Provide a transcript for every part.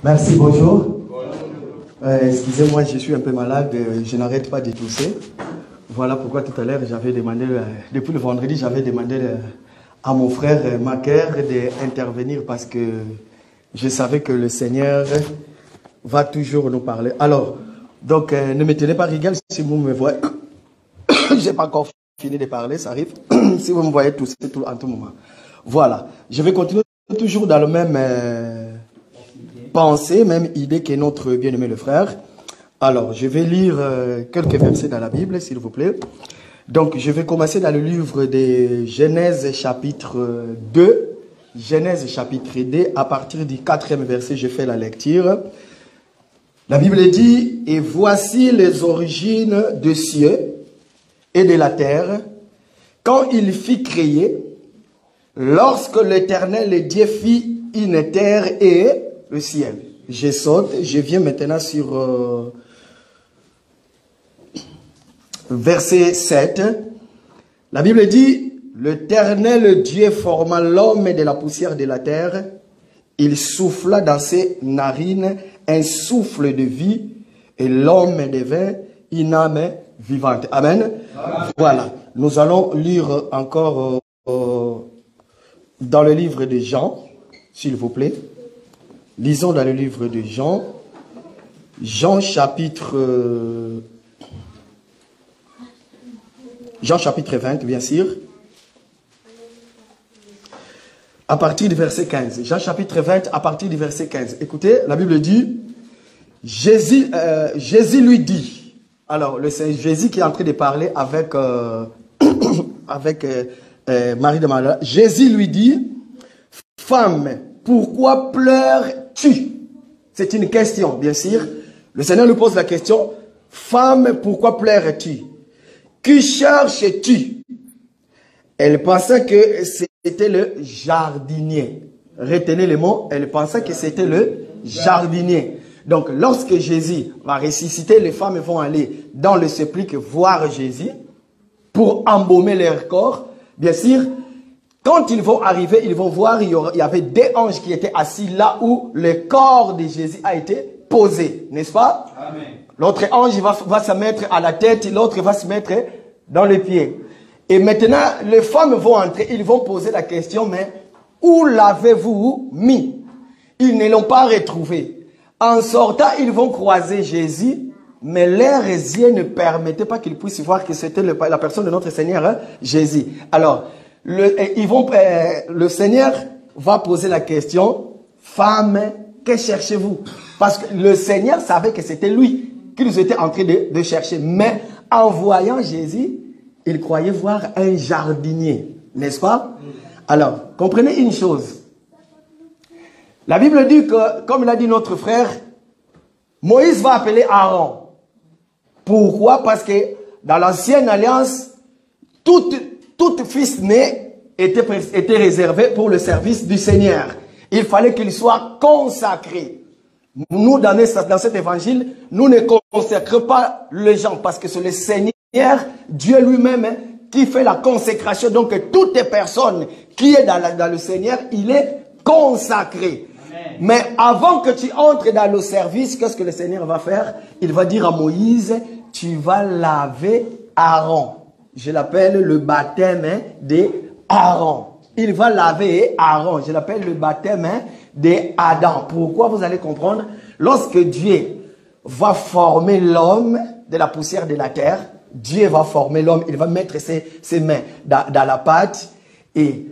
Merci, bonjour. Excusez-moi, je suis un peu malade, je n'arrête pas de tousser. Voilà pourquoi tout à l'heure, j'avais demandé, depuis le vendredi, j'avais demandé à mon frère Macaire d'intervenir parce que je savais que le Seigneur va toujours nous parler. Alors, donc, ne me tenez pas rigueur si vous me voyez. Je n'ai pas encore fini de parler, ça arrive. Si vous me voyez tousser en tout moment. Voilà, je vais continuer toujours dans le même pensée, même idée que notre bien-aimé le frère. Alors, je vais lire quelques versets dans la Bible, s'il vous plaît. Donc, je vais commencer dans le livre de Genèse chapitre 2. Genèse chapitre 2, à partir du 4e verset, je fais la lecture. La Bible dit, « Et voici les origines des cieux et de la terre, quand il fit créer, lorsque l'Éternel Dieu fit une terre et le ciel. » Je saute, je viens maintenant sur verset 7. La Bible dit, « L'Éternel Dieu forma l'homme de la poussière de la terre. Il souffla dans ses narines un souffle de vie, et l'homme devint une âme vivante. » Amen. Amen. Voilà. Nous allons lire encore dans le livre de Jean, s'il vous plaît. Lisons dans le livre de Jean. Jean chapitre 20, bien sûr. À partir du verset 15. Jean chapitre 20, à partir du verset 15. Écoutez, la Bible dit, Jésus lui dit, alors c'est Jésus qui est en train de parler avec, Marie de Magdala. Jésus lui dit, « Femme, pourquoi pleures-tu » C'est une question, bien sûr. Le Seigneur lui pose la question, « Femme, pourquoi pleures-tu? Qui cherches-tu » Elle pensait que c'était le jardinier. Retenez le mot, elle pensait que c'était le jardinier. Donc, lorsque Jésus va ressusciter, les femmes vont aller dans le sépulcre voir Jésus pour embaumer leur corps. Bien sûr, quand ils vont arriver, ils vont voir, il y avait des anges qui étaient assis là où le corps de Jésus a été posé, n'est-ce pas? L'autre ange va se mettre à la tête, l'autre va se mettre dans les pieds. Et maintenant, les femmes vont entrer, ils vont poser la question, mais où l'avez-vous mis? Ils ne l'ont pas retrouvé. En sortant, ils vont croiser Jésus, mais leurs yeux ne permettaient pas qu'ils puissent voir que c'était la personne de notre Seigneur, hein, Jésus. Alors, le Seigneur va poser la question, « Femme, que cherchez-vous » Parce que le Seigneur savait que c'était lui qu'ils étaient en train de chercher. Mais en voyant Jésus, il croyait voir un jardinier, n'est-ce pas? Alors, comprenez une chose. La Bible dit que, comme l'a dit notre frère, Moïse va appeler Aaron. Pourquoi? Parce que dans l'ancienne alliance, tout fils né était réservé pour le service du Seigneur. Il fallait qu'il soit consacré. Nous, dans cet évangile, nous ne consacrons pas les gens parce que c'est le Seigneur, Dieu lui-même, qui fait la consécration. Donc, toute personne qui est dans le Seigneur, il est consacré. Amen. Mais avant que tu entres dans le service, qu'est-ce que le Seigneur va faire? Il va dire à Moïse, tu vas laver Aaron. Je l'appelle le baptême d'Aaron. Il va laver Aaron. Je l'appelle le baptême d'Adam. Pourquoi? Vous allez comprendre. Lorsque Dieu va former l'homme de la poussière de la terre, Dieu va former l'homme, il va mettre ses mains dans la pâte et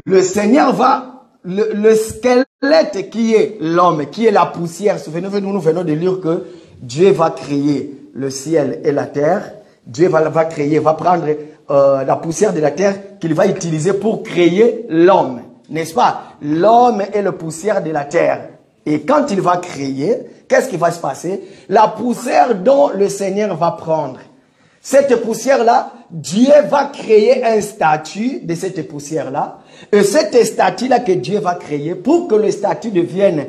le Seigneur va, le squelette qui est l'homme, qui est la poussière. Souvenez-vous, nous venons de lire que Dieu va créer le ciel et la terre. Dieu va prendre la poussière de la terre qu'il va utiliser pour créer l'homme, n'est-ce pas? L'homme est la poussière de la terre. Et quand il va créer, qu'est-ce qui va se passer? La poussière dont le Seigneur va prendre. Cette poussière-là, Dieu va créer un statut de cette poussière-là. Et cette statue-là que Dieu va créer, pour que le statut devienne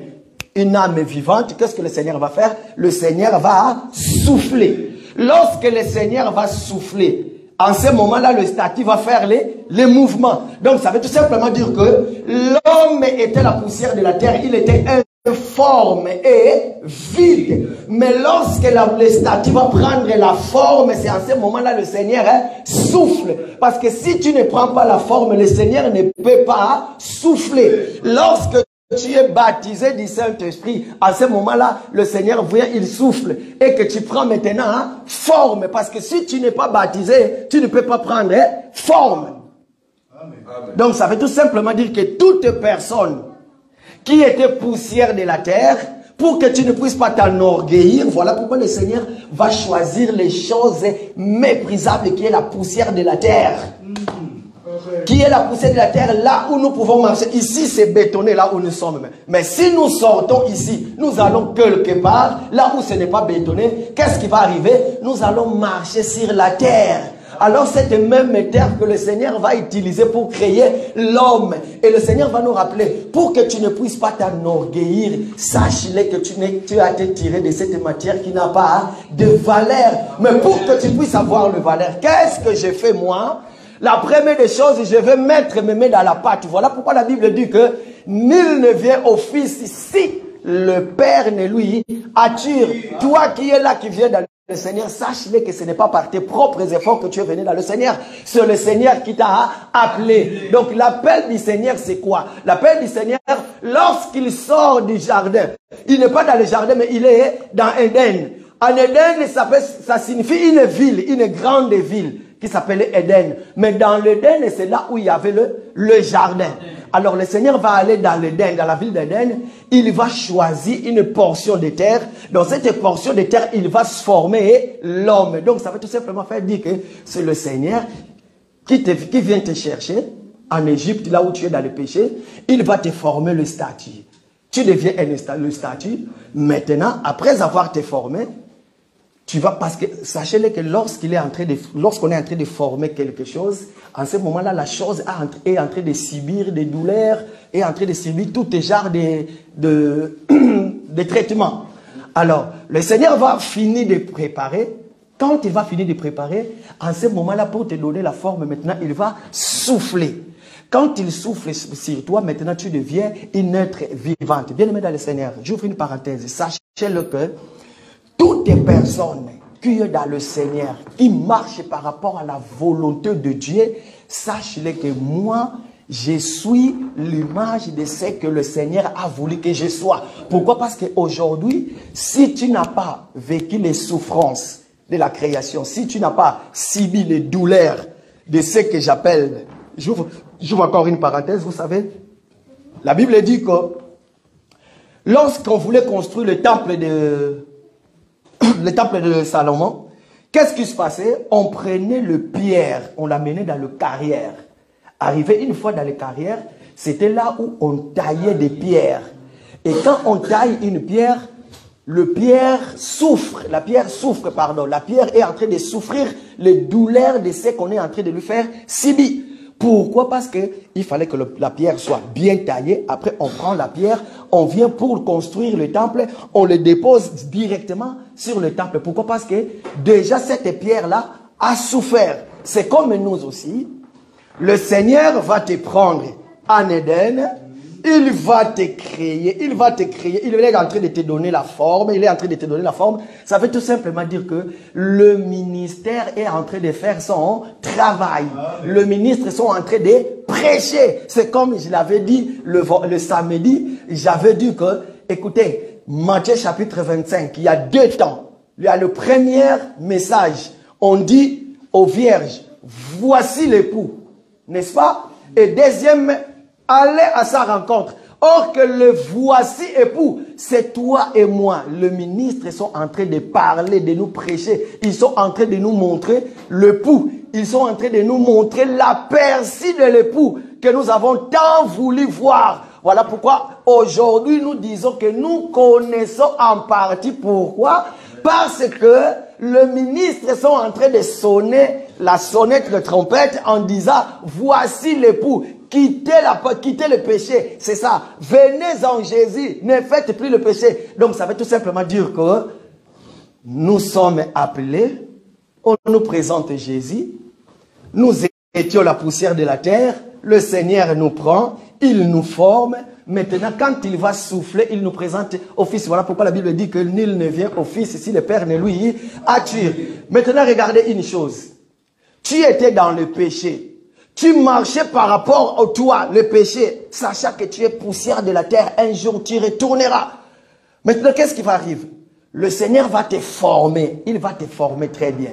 une âme vivante, qu'est-ce que le Seigneur va faire? Le Seigneur va souffler. Lorsque le Seigneur va souffler, en ce moment-là, le statut va faire les mouvements. Donc, ça veut tout simplement dire que l'homme était la poussière de la terre. Il était un forme est vide. Mais lorsque le statut va prendre la forme, c'est à ce moment-là le Seigneur souffle. Parce que si tu ne prends pas la forme, le Seigneur ne peut pas souffler. Lorsque tu es baptisé du Saint-Esprit, à ce moment-là, le Seigneur vient, il souffle. Et que tu prends maintenant forme. Parce que si tu n'es pas baptisé, tu ne peux pas prendre forme. Amen. Donc ça veut tout simplement dire que toute personne qui était poussière de la terre, pour que tu ne puisses pas t'enorgueillir, voilà pourquoi le Seigneur va choisir les choses méprisables qui est la poussière de la terre. Qui est la poussière de la terre, là où nous pouvons marcher. Ici, c'est bétonné, là où nous sommes. Mais si nous sortons ici, nous allons quelque part, là où ce n'est pas bétonné, qu'est-ce qui va arriver? Nous allons marcher sur la terre. Alors cette même terre que le Seigneur va utiliser pour créer l'homme. Et le Seigneur va nous rappeler, pour que tu ne puisses pas t'enorgueillir, sache-le que tu as été tiré de cette matière qui n'a pas de valeur. Mais pour que tu puisses avoir le valeur, qu'est-ce que j'ai fait moi? La première des choses, je vais mettre mes mains dans la pâte. Voilà pourquoi la Bible dit que nul ne vient au Fils si le Père ne lui attire. Toi qui es là, qui viens dans le Seigneur, sache-le que ce n'est pas par tes propres efforts que tu es venu dans le Seigneur. C'est le Seigneur qui t'a appelé. Donc l'appel du Seigneur, c'est quoi? L'appel du Seigneur, lorsqu'il sort du jardin, il n'est pas dans le jardin, mais il est dans Éden. En Éden, ça signifie une ville, une grande ville qui s'appelait Éden. Mais dans l'Éden, c'est là où il y avait le jardin. Alors le Seigneur va aller dans l'Éden, dans la ville d'Éden. Il va choisir une portion de terre. Dans cette portion de terre, il va se former l'homme. Donc ça veut tout simplement faire dire que c'est le Seigneur qui vient te chercher en Égypte, là où tu es dans le péché. Il va te former le statut. Tu deviens le statut. Maintenant, après avoir te formé, tu vas, parce que sachez-le que lorsqu'on est en train de former quelque chose, en ce moment-là, la chose est en train de subir des douleurs, est en train de subir tout genre de traitements. Alors, le Seigneur va finir de préparer. Quand il va finir de préparer, en ce moment-là, pour te donner la forme, maintenant, il va souffler. Quand il souffle sur toi, maintenant, tu deviens une être vivante. Bien-aimé dans le Seigneur, j'ouvre une parenthèse. Sachez-le que toutes les personnes qui sont dans le Seigneur, qui marchent par rapport à la volonté de Dieu, sachez-le que moi, je suis l'image de ce que le Seigneur a voulu que je sois. Pourquoi? Parce qu'aujourd'hui, si tu n'as pas vécu les souffrances de la création, si tu n'as pas subi les douleurs de ce que j'appelle, j'ouvre encore une parenthèse, vous savez, la Bible dit que lorsqu'on voulait construire le temple de Salomon, qu'est-ce qui se passait? On prenait le pierre, on l'amenait dans le carrière. Arrivé une fois dans le carrière, c'était là où on taillait des pierres. Et quand on taille une pierre, la pierre est en train de souffrir les douleurs de ce qu'on est en train de lui faire subir. Pourquoi? Parce qu'il fallait que la pierre soit bien taillée. Après, on prend la pierre, on vient pour construire le temple, on le dépose directement sur le temple. Pourquoi? Parce que déjà cette pierre-là a souffert. C'est comme nous aussi. Le Seigneur va te prendre en Éden. Il va te créer, il est en train de te donner la forme, Ça veut tout simplement dire que le ministère est en train de faire son travail. Le ministre sont en train de prêcher. C'est comme je l'avais dit le samedi, j'avais dit que, écoutez, Matthieu chapitre 25, il y a 2 temps. Il y a le premier message, on dit aux vierges, voici l'époux, n'est-ce pas? Et deuxième, allez à sa rencontre. Or que le voici époux, c'est toi et moi. Le ministre sont en train de parler, de nous prêcher. Ils sont en train de nous montrer l'époux. Ils sont en train de nous montrer l'aperçu de l'époux que nous avons tant voulu voir. Voilà pourquoi aujourd'hui nous disons que nous connaissons en partie. Pourquoi? Parce que le ministre sont en train de sonner la sonnette de trompette en disant voici l'époux. Quittez le péché, c'est ça. Venez en Jésus, ne faites plus le péché. Donc ça veut tout simplement dire que nous sommes appelés, on nous présente Jésus, nous étions la poussière de la terre, le Seigneur nous prend, il nous forme, Maintenant, quand il va souffler, il nous présente au Fils. Voilà pourquoi la Bible dit que nul ne vient au Fils si le Père ne lui a tué. Maintenant, regardez une chose. Tu étais dans le péché. Tu marchais par rapport au toi, le péché, sachant que tu es poussière de la terre. Un jour, tu retourneras. Maintenant, qu'est-ce qui va arriver? Le Seigneur va te former. Il va te former très bien.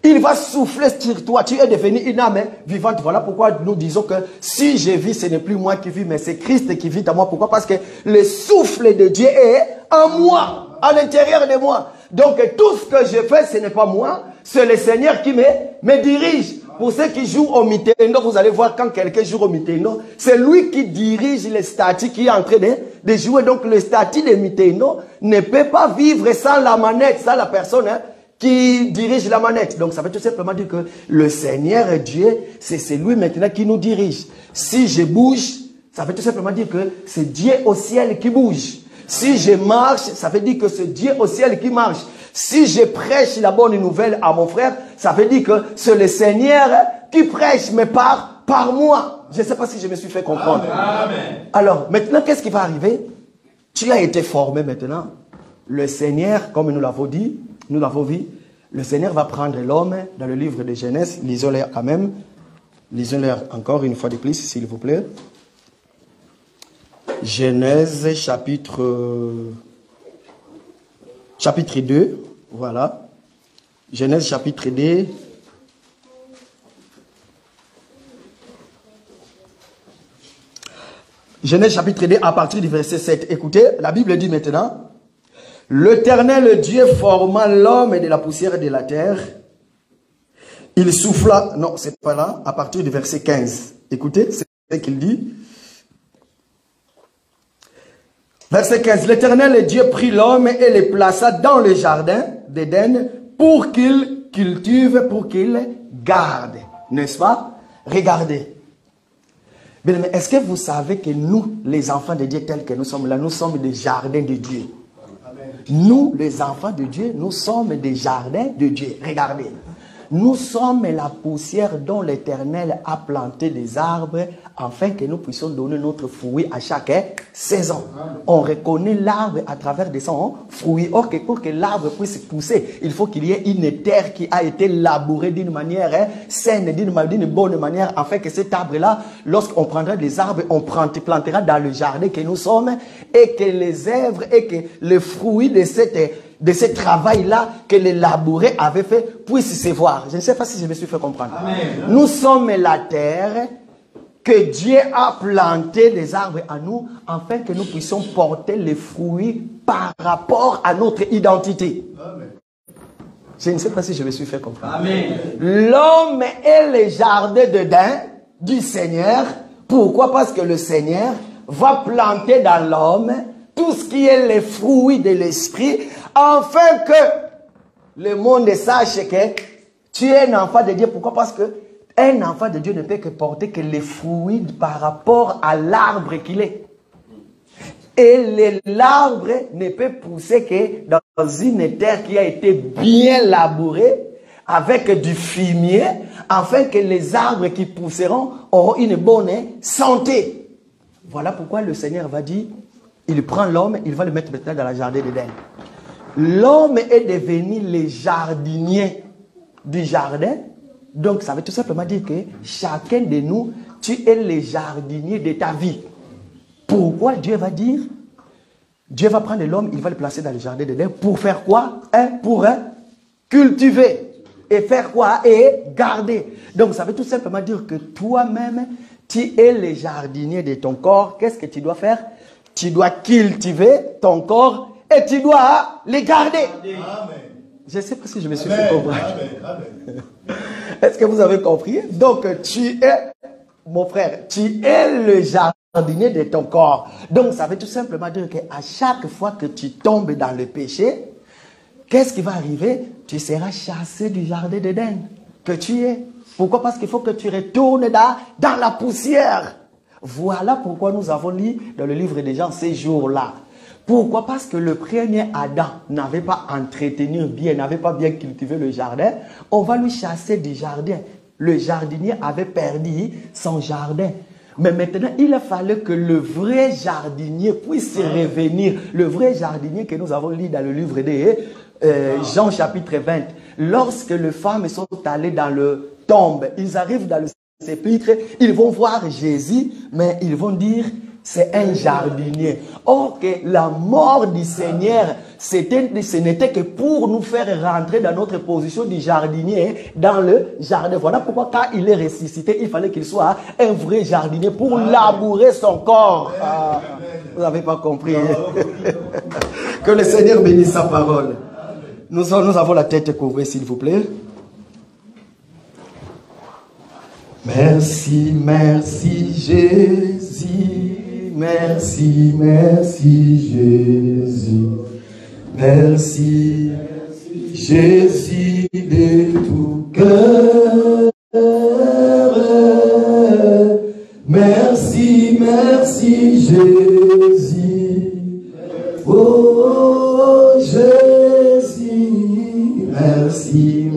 Il va souffler sur toi. Tu es devenu une âme vivante. Voilà pourquoi nous disons que si je vis, ce n'est plus moi qui vis, mais c'est Christ qui vit en moi. Pourquoi? Parce que le souffle de Dieu est en moi, à l'intérieur de moi. Donc tout ce que je fais, ce n'est pas moi, c'est le Seigneur qui me dirige. Pour ceux qui jouent au Nintendo, vous allez voir quand quelqu'un joue au Nintendo, c'est lui qui dirige le statut qui est en train de jouer. Donc le statut de Nintendo ne peut pas vivre sans la manette, sans la personne qui dirige la manette. Donc ça veut tout simplement dire que le Seigneur Dieu, c'est lui maintenant qui nous dirige. Si je bouge, ça veut tout simplement dire que c'est Dieu au ciel qui bouge. Si je marche, ça veut dire que c'est Dieu au ciel qui marche. Si je prêche la bonne nouvelle à mon frère, ça veut dire que c'est le Seigneur qui prêche, mais par moi. Je ne sais pas si je me suis fait comprendre. Amen. Alors, maintenant, qu'est-ce qui va arriver? Tu as été formé maintenant. Le Seigneur, comme nous l'avons dit, nous l'avons vu, le Seigneur va prendre l'homme dans le livre de Genèse. Lisons-le quand même. Lisons-le encore une fois de plus, s'il vous plaît. Genèse chapitre 2. Voilà. Genèse chapitre 2. Genèse chapitre 2 à partir du verset 7. Écoutez, la Bible dit maintenant. L'Éternel Dieu forma l'homme de la poussière de la terre. Il souffla, non, c'est pas là, à partir du verset 15. Écoutez, c'est ce qu'il dit. Verset 15. L'Éternel Dieu prit l'homme et le plaça dans le jardin d'Éden pour qu'il cultive, pour qu'il garde. N'est-ce pas? Regardez. Mais est-ce que vous savez que nous, les enfants de Dieu tels que nous sommes là, nous sommes des jardins de Dieu? Nous, les enfants de Dieu, nous sommes des jardins de Dieu. Regardez. Nous sommes la poussière dont l'Éternel a planté des arbres afin que nous puissions donner notre fruit à chaque saison. On reconnaît l'arbre à travers de son fruit. Or, pour que l'arbre puisse pousser, il faut qu'il y ait une terre qui a été labourée d'une manière saine, d'une bonne manière, afin que cet arbre-là, lorsqu'on prendra des arbres, on plantera dans le jardin que nous sommes, et que les œuvres et que le fruit de ce travail-là que les labourés avaient fait puisse se voir. Je ne sais pas si je me suis fait comprendre. Amen. Nous sommes la terre que Dieu a planté des arbres à nous afin que nous puissions porter les fruits par rapport à notre identité. Amen. Je ne sais pas si je me suis fait comprendre. L'homme est le jardin d'Éden du Seigneur. Pourquoi? Parce que le Seigneur va planter dans l'homme tout ce qui est les fruits de l'esprit, afin que le monde sache que tu es un enfant de Dieu. Pourquoi? Parce que un enfant de Dieu ne peut que porter que les fruits par rapport à l'arbre qu'il est. Et l'arbre ne peut pousser que dans une terre qui a été bien labourée, avec du fumier, afin que les arbres qui pousseront auront une bonne santé. Voilà pourquoi le Seigneur va dire, il prend l'homme, il va le mettre maintenant dans la jardin d'Éden. L'homme est devenu le jardinier du jardin. Donc ça veut tout simplement dire que chacun de nous, tu es le jardinier de ta vie. Pourquoi Dieu va dire? Dieu va prendre l'homme, il va le placer dans le jardin d'Éden. Pour faire quoi? Pour cultiver. Et faire quoi? Et garder. Donc ça veut tout simplement dire que toi-même, tu es le jardinier de ton corps. Qu'est-ce que tu dois faire? Tu dois cultiver ton corps et tu dois les garder. Amen. Je ne sais pas si je me suis fait comprendre. Est-ce que vous avez compris? Donc tu es, mon frère, tu es le jardinier de ton corps. Donc ça veut tout simplement dire qu'à chaque fois que tu tombes dans le péché, qu'est-ce qui va arriver? Tu seras chassé du jardin d'Éden que tu es. Pourquoi? Parce qu'il faut que tu retournes dans la poussière. Voilà pourquoi nous avons lu dans le livre des gens ces jours-là. Pourquoi? Parce que le premier Adam n'avait pas entretenu bien, n'avait pas bien cultivé le jardin. On va lui chasser du jardin. Le jardinier avait perdu son jardin. Mais maintenant, il a fallu que le vrai jardinier puisse revenir. Le vrai jardinier que nous avons lu dans le livre de Jean chapitre 20. Lorsque les femmes sont allées dans le tombe, ils arrivent dans le sépulcre, ils vont voir Jésus, mais ils vont dire, c'est un jardinier. Or que la mort du Seigneur, ce n'était que pour nous faire rentrer dans notre position du jardinier, dans le jardin. Voilà pourquoi quand il est ressuscité, il fallait qu'il soit un vrai jardinier pour labourer son corps. Ah, vous n'avez pas compris. Que le Seigneur bénisse sa parole. Nous avons la tête couverte, s'il vous plaît. Merci, merci Jésus. Merci, merci Jésus. Merci Jésus de tout cœur. Merci, merci Jésus. Oh Jésus. Merci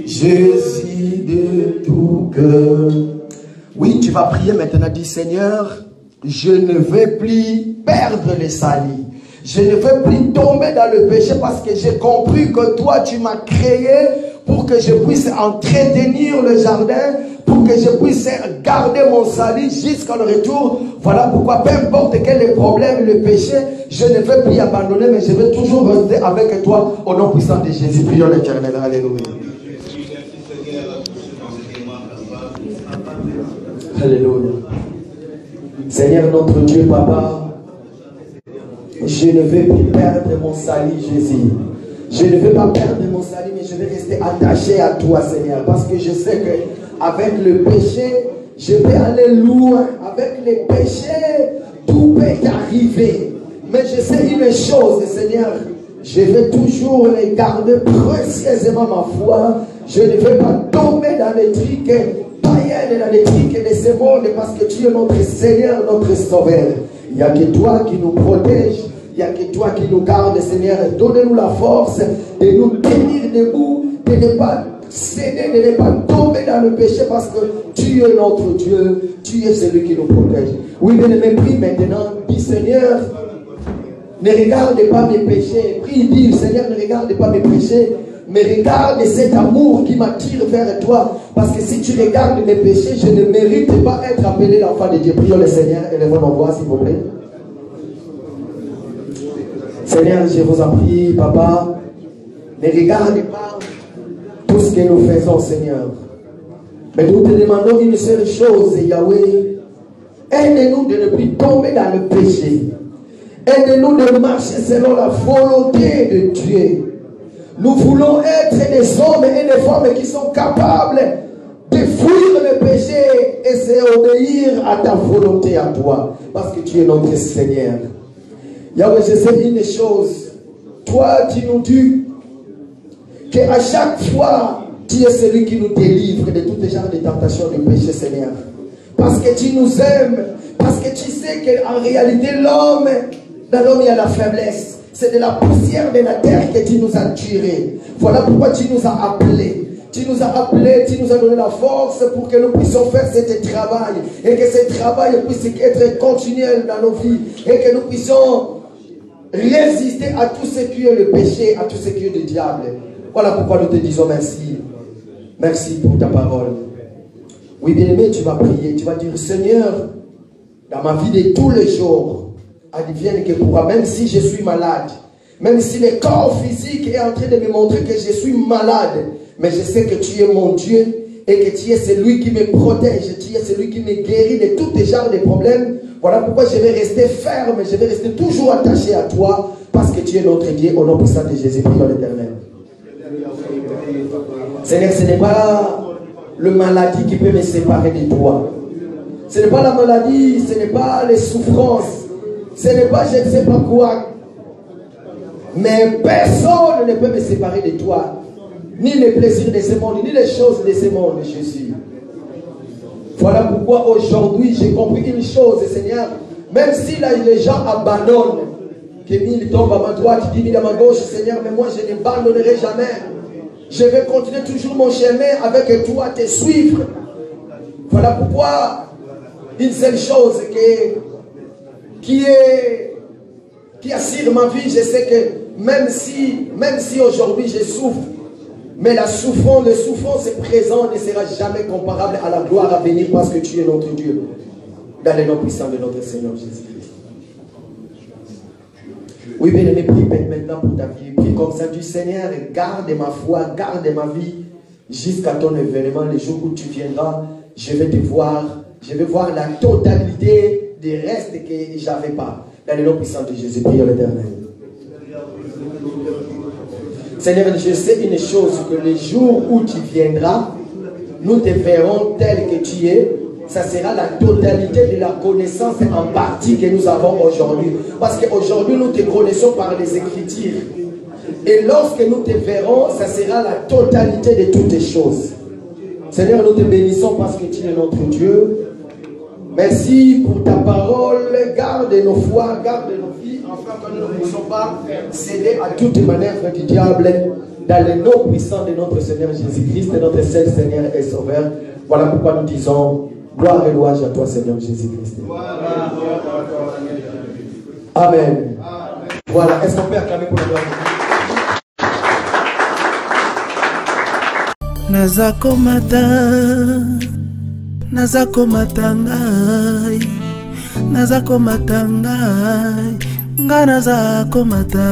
Jésus de tout cœur. Oui, tu vas prier maintenant, dis Seigneur, je ne vais plus perdre les salis. Je ne vais plus tomber dans le péché parce que j'ai compris que toi, tu m'as créé pour que je puisse entretenir le jardin, pour que je puisse garder mon salut jusqu'au retour. Voilà pourquoi, peu importe quel est le problème, le péché, je ne vais plus abandonner, mais je vais toujours rester avec toi au nom puissant de Jésus. Prions l'Éternel. Alléluia. Alléluia. Seigneur notre Dieu, Papa, je ne vais plus perdre mon salut, Jésus. Je ne vais pas perdre mon salut, mais je vais rester attaché à toi, Seigneur, parce que je sais qu'avec le péché, je vais aller loin. Avec les péchés, tout peut arriver. Mais je sais une chose, Seigneur, je vais toujours les garder précieusement ma foi. Je ne vais pas tomber dans les trucs païennes, dans les trucs de ce monde, parce que tu es notre Seigneur, notre Sauveur. Il n'y a que toi qui nous protège. Il n'y a que toi qui nous garde, Seigneur. Donne-nous la force de nous tenir debout, de ne pas céder, de ne pas tomber dans le péché, parce que tu es notre Dieu. Tu es celui qui nous protège. Oui, bien aimé, prie maintenant. Dis Seigneur, ne regarde pas mes péchés. Prie, dis Seigneur, ne regarde pas mes péchés, mais regarde cet amour qui m'attire vers toi. Parce que si tu regardes mes péchés, je ne mérite pas être appelé l'enfant de Dieu. Prions le Seigneur et lèvons nos voix, s'il vous plaît. Seigneur, je vous en prie, Papa, ne regarde pas tout ce que nous faisons, Seigneur. Mais nous te demandons une seule chose, Yahweh. Aide-nous de ne plus tomber dans le péché. Aide-nous de marcher selon la volonté de Dieu. Nous voulons être des hommes et des femmes qui sont capables de fuir le péché et s'obéir à ta volonté à toi. Parce que tu es notre Seigneur. Yahweh, je sais une chose. Toi, tu nous dis qu'à chaque fois, tu es celui qui nous délivre de tout genre de tentation de péché, Seigneur. Parce que tu nous aimes. Parce que tu sais qu'en réalité, l'homme, dans l'homme, il y a la faiblesse. C'est de la poussière de la terre que tu nous as tirés. Voilà pourquoi tu nous as appelés. Tu nous as appelés, tu nous as donné la force pour que nous puissions faire ce travail. Et que ce travail puisse être continuel dans nos vies. Et que nous puissions résister à tout ce qui est le péché, à tout ce qui est le diable. Voilà pourquoi nous te disons merci. Merci pour ta parole. Oui, bien-aimé, tu vas prier. Tu vas dire, Seigneur, dans ma vie de tous les jours, advienne que pourra, même si je suis malade, même si le corps physique est en train de me montrer que je suis malade, mais je sais que tu es mon Dieu et que tu es celui qui me protège, tu es celui qui me guérit de tous les genres de problèmes. Voilà pourquoi je vais rester ferme, je vais rester toujours attaché à toi, parce que tu es notre Dieu, au nom puissant de Jésus, prions l'Éternel. Seigneur, ce n'est pas la maladie qui peut me séparer de toi. Ce n'est pas la maladie, ce n'est pas les souffrances. Ce n'est pas je ne sais pas quoi. Mais personne ne peut me séparer de toi. Ni les plaisirs de ce monde, ni les choses de ce monde, Jésus. Voilà pourquoi aujourd'hui j'ai compris une chose, Seigneur. Même si là, les gens abandonnent, que 1000 tombent à ma droite, 10 000 à ma gauche, Seigneur, mais moi je n'abandonnerai jamais. Je vais continuer toujours mon chemin avec toi, te suivre. Voilà pourquoi une seule chose qui assure ma vie. Je sais que même si aujourd'hui je souffre, mais le souffrance présent ne sera jamais comparable à la gloire à venir parce que tu es notre Dieu. Dans le nom puissant de notre Seigneur Jésus-Christ. Oui, bien-aimé, prie maintenant pour ta vie. Prie comme ça, du Seigneur, garde ma foi, garde ma vie jusqu'à ton événement. Le jour où tu viendras, je vais voir la totalité des restes que j'avais pas. Dans le nom puissant de Jésus, prie à l'Éternel. Seigneur, je sais une chose, que le jour où tu viendras, nous te verrons tel que tu es. Ça sera la totalité de la connaissance en partie que nous avons aujourd'hui. Parce qu'aujourd'hui, nous te connaissons par les Écritures. Et lorsque nous te verrons, ça sera la totalité de toutes les choses. Seigneur, nous te bénissons parce que tu es notre Dieu. Merci pour ta parole. Garde nos foi, garde nos vies, afin que nous ne puissions pas céder à toute manœuvre du diable. Dans le nom puissant de notre Seigneur Jésus-Christ, notre seul Seigneur et Sauveur. Voilà pourquoi nous disons gloire et louange à toi, Seigneur Jésus-Christ. Amen. Voilà, est-ce qu'on peut acclamer pour la gloire de Dieu? Nazako matangai, nga nazako mata.